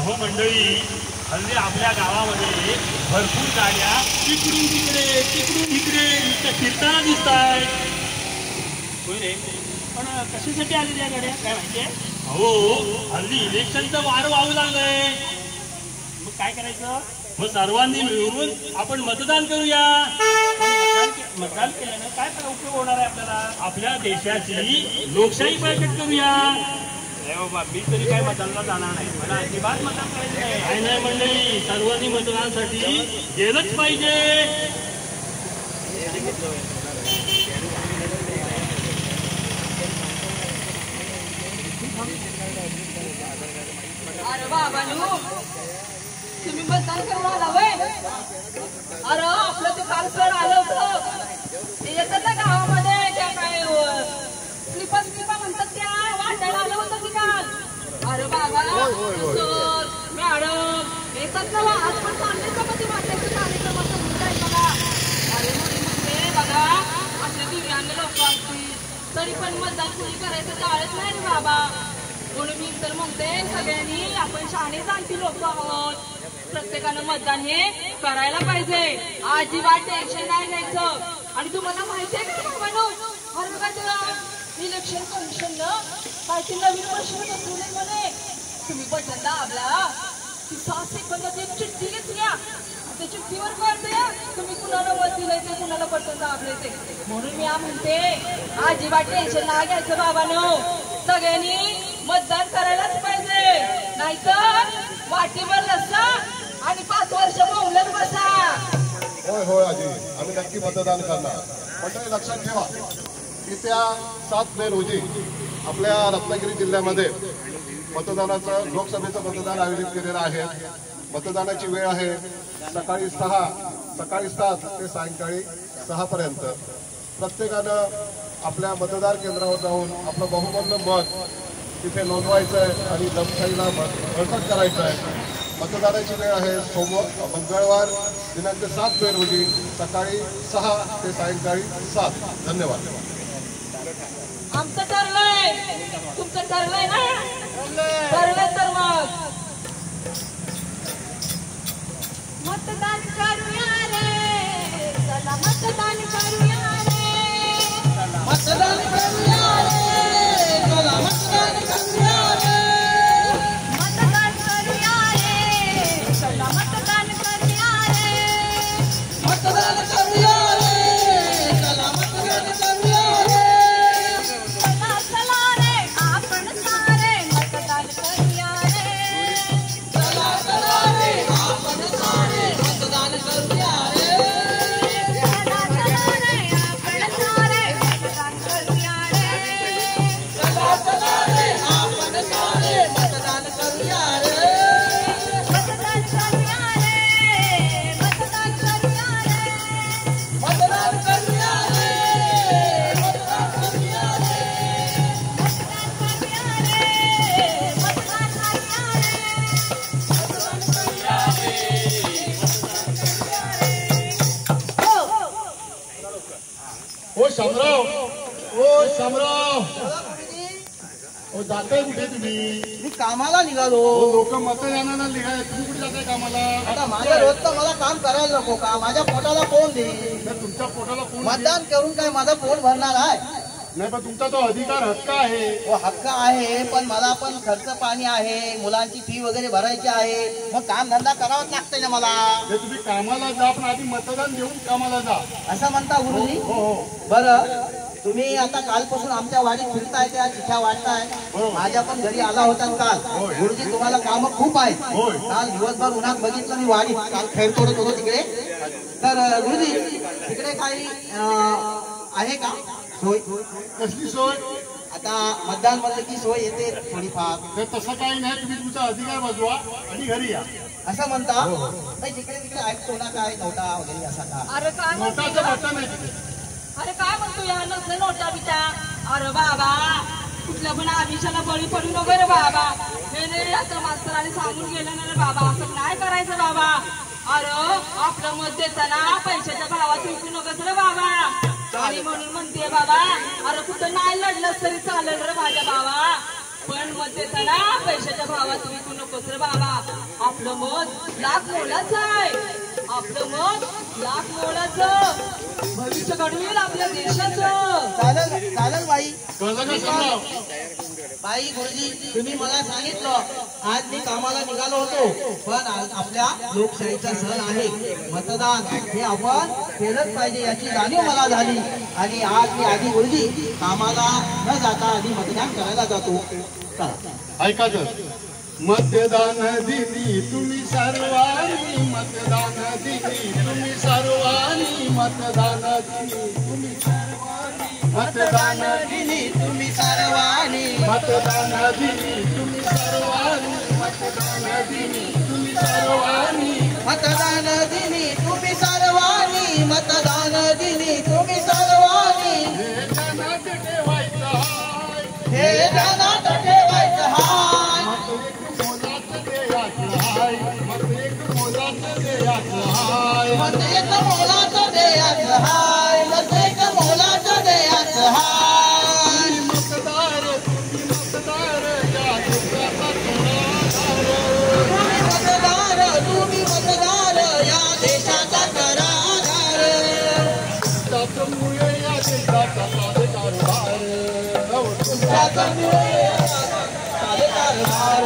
अहो मंडळी, हल्ली आपल्या गावामध्ये भरपूर गाड्या तिकडून तिकडे नुसत्या फिरताना दिसत आहेत. होय रे, पण कशासाठी आले त्या गाड्या काय माहितीये? अहो हल्ली इलेक्शनचं वार वाहू लागलंय. मग काय करायचं? मग सर्वांनी मिळून आपण मतदान करूया. मतदान केल्यानं काय उपयोग होणार आहे आपल्याला? आपल्या देशाची लोकशाही बळकट करूया. बाबा, मी तरी काय मतदानाला जाणार नाही. मला अजिबात मतदान करायचं नाही. काय नाही मंडळी, सर्वांनी मतदानासाठी गेलंच पाहिजे. अरे बाबांनो, तुम्ही मतदान करून आला होय? अरे आपलं ते काल सर आलं होतं, ते येतात ना गावामध्ये त्या काय स्लिपा म्हणतात त्या वाटायला आलं होतं की काल. अरे बाबा सर मॅडम येतात ना, आज पण चालले का मध्ये वाटायचं कार्यक्रम असं म्हणताय बघा. अरे म्हणजे बघा, आपले दिव्यांग लोक असतील तरी पण मतदान कुणी करायचं टाळत नाही रे बाबा. म्हणून मी तर म्हणते, सगळ्यांनी आपण शहाणे जाणती लोक आहोत, प्रत्येकानं मतदान हे करायला पाहिजे. अजिबात टेन्शन नाही घ्यायचं. आणि तुम्हाला माहिती आहे का बाबांनो, अरे बघा तुला इलेक्शन कमिशननं काहीतरी नवीन प्रश्न बसवले म्हणे. तुम्ही बटन दाबला की 6 सेकंदात एक चिठ्ठी घेतल्या, त्या चिठ्ठीवर कळते तुम्ही कुणाला मत दिलंय ते, कुणाला बटन दाबले ते. म्हणून मी म्हणते, अजिबात टेन्शन नाही घ्यायचं बाबांनो, सगळ्यांनी मतदान करायलाच पाहिजे. नाहीतर वाटीवर रस्सा आणि 5 वर्ष बोलत बसा. होय होय आजी, आम्ही नक्की मतदान करणार. मंडळी लक्षात ठेवा, येत्या 7 मे रोजी आपल्या रत्नागिरी जिल्ह्यामध्ये मतदानाचं लोकसभेचं मतदान आयोजित केलेलं आहे. मतदानाची वेळ आहे सकाळी 7 ते सायंकाळी 6 पर्यंत. प्रत्येकानं आपल्या मतदार केंद्रावर जाऊन आपलं बहुमूल्य मत तिथे नोंदवायचं आहे आणि लोकशाहीला बळकट करायचं आहे. मतदानाची वेळ आहे मंगळवार दिनांक 7 मे रोजी सकाळी 6 ते सायंकाळी 7. धन्यवाद. आमचं ठरलंय, तुमचं ठरलंय ना? ठरलंय तर मग मतदान करूया रे, चला मतदान करूया रे, मतदान करूया रे, चला मतदान करूया रे, मतदान करूया रे, चला मतदान करूया रे, मतदान करूया रे, चला मतदान करूया रे, चला चला रे आपण सारे मतदान करूया रे, चला चला रे आपण सारे मतदान करूया रे, चला चला रे आपण सारे मतदान करूया रे, चला चला रे आपण सारे मतदान करूया रे, मतदान करूया रे, मतदान करूया रे, मतदान करूया रे, मतदान करूया रे, मतदान करूया रे, मतदान करूया रे. ओ शामराव, ओ शामराव, ओ जाताय कुठे तुम्ही? मी कामाला निघालो. लोक मतदानाला निघाले, तुम्ही कुठे जाताय कामाला? आता माझ्या रोजचं मला काम करायला नको का? माझ्या पोटाला कोण देईल? तर तुमच्या पोटाला कोण मतदान करून काय माझा पोट भरणार आहे? नाही, पण तुमचा तो अधिकार हक्क आहे. हो हक्क आहे, पण मला पण खर्च पाणी आहे, मुलांची फी वगैरे भरायची आहे, मग काम धंदा करावाच लागतंय ना मला. ते तुम्ही कामाला जा, पण आधी मतदान देऊन कामाला जा. असं म्हणता गुरुजी? हो हो. बरं, तुम्ही आता कालपासून आमच्या वाडीत फिरताय, त्या चिठ्ठ्या वाटताय. माझ्या पण घरी आला होता काल. गुरुजी तुम्हाला काम खूप आहे. काल दिवसभर उन्हात बघितलं मी वाडीत, काल खेळ तोडत होतो तिकडे. तर गुरुजी तिकडे काही आहे का सोय? कसली सोय? आता मतदान म्हणलं की सोय येते थोडीफार. तर तसं काही नाही, तुम्ही तुमचा अधिकार बजवा आणि घरी या. असं म्हणता? नाही, जिकडे तिकडे ऐकतो ना काय नोटा वगैरे असा का? अरे काय नोटाचं बटन आहे तिथे. अरे काय म्हणतो या नसलं नोटा बिटा? अरे बाबा, कुठल्या पण आमिषाला बळी पडू नको रे बाबा. हे नाही आता मास्तराने सांगून गेलं ना रे बाबा, असं नाही करायचं बाबा. अरे आपलं मत देताना पैशाच्या भावात विकू नकोस रे बाबा. आणि म्हणून म्हणते बाबा, अरे कुठं नाही लढलंच तरी चालेल रे माझ्या बाबा, पण मत देताना पैशाच्या भावात विकू नकोस रे बाबा. आपलं मत लाख मोलाचं आहे. आपलं मत लाख मोलाचं. भविष्य घडवेल आपल्या देशाचं. चालेल चालेल बाई. कळलं का समजाव? बाई गुरुजी तुम्ही मला सांगितलं आज मी कामाला निघालो होतो पण आज आपल्या लोकशाहीचा सण आहे मतदान हे आपण केलंच पाहिजे याची जाणीव मला झाली आणि आज मी आधी गुरुजी कामाला न जाता आधी मतदान करायला जातो. ऐका तर मतदान दिनी तुम्ही सर्वांनी मतदान दिनी तुम्ही सर्वांनी मतदान दिनी तुम्ही सर्वांनी मतदान दिनी तुम्ही सर्वांनी मतदान दिनी तुम्ही सर्वांनी मतदान दिनी तुम्ही सर्वांनी मतदान दिनी तुम्ही सर्वांनी मतदान दिनी तुम्ही सर्वांनी हे ध्यानात ठेवायचं हाय हे ध्यानात ठेवायचं हाय मत एक मोलाचं द्यायचं हाय मत एक मोलाचं द्यायचं हाय मतदार तुम्ही मतदार या देशाचा करार त्यामुळे या देशाचा कारभार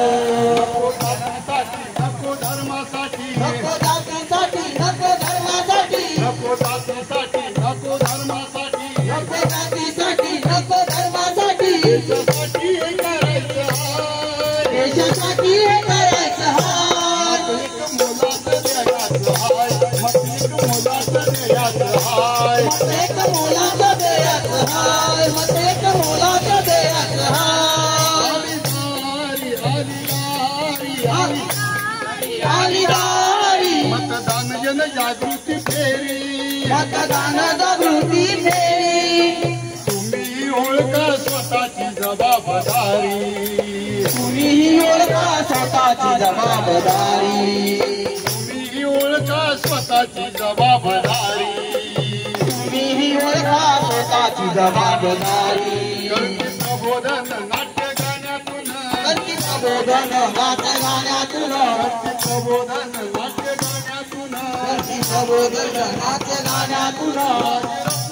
नको धर्मासाठी नको जातीसाठी नको धर्मासाठी नको जातीसाठी नको धर्मासाठी नको जातीसाठी नको धर्मासाठी देशासाठी हे करायचं हाय देशासाठी हे करायचं हाय एक मोलाचं द्यायचं हाय मत एक मोलाचं द्यायचं हाय मत एक मोलाचं द्यायचं हाय मत एक मोलाचं द्यायचं हाय आली दारी मतदान जनजागृती फेरी मतदान जागृती फेरी तुम्ही ओळखा स्वतःची जबाबदारी तुम्ही ओळखा स्वतःची जबाबदारी तुम्ही ओळखा स्वतःची जबाबदारी तुम्ही ओळखा स्वतःची जबाबदारी गणित प्रबोधन नाट्य गाण्यातून गणित प्रबोधन नाट्य गाण्यातून गणित प्रबोधन नाट्य गाण्यातून गणित प्रबोधन नाट्य गाण्यातून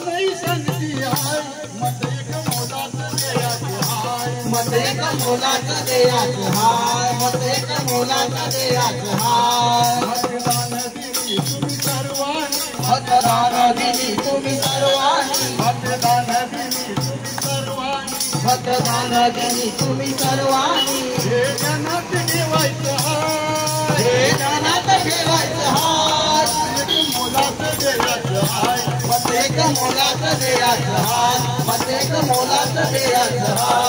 नाही संधी हाय मत एक मोलाचं द्यायचं हाय मत एक मोलाचं द्यायचं हाय मत एक मोलाचं द्यायचं हाय मतदान दिनी तुम्ही सर्वांनी मतदान दिली तुम्ही सर्वांनी मतदान दिनी तुम्ही सर्वांनी मतदान दिली तुम्ही सर्वांनी हे ध्यानात ठेवायचं हाय हे ध्यानात ठेवायचं हाय एक मोलाचं द्यायचं हाय मत एक मोलाचं द्यायचं हाय मत एक मोलाचं द्यायचं हाय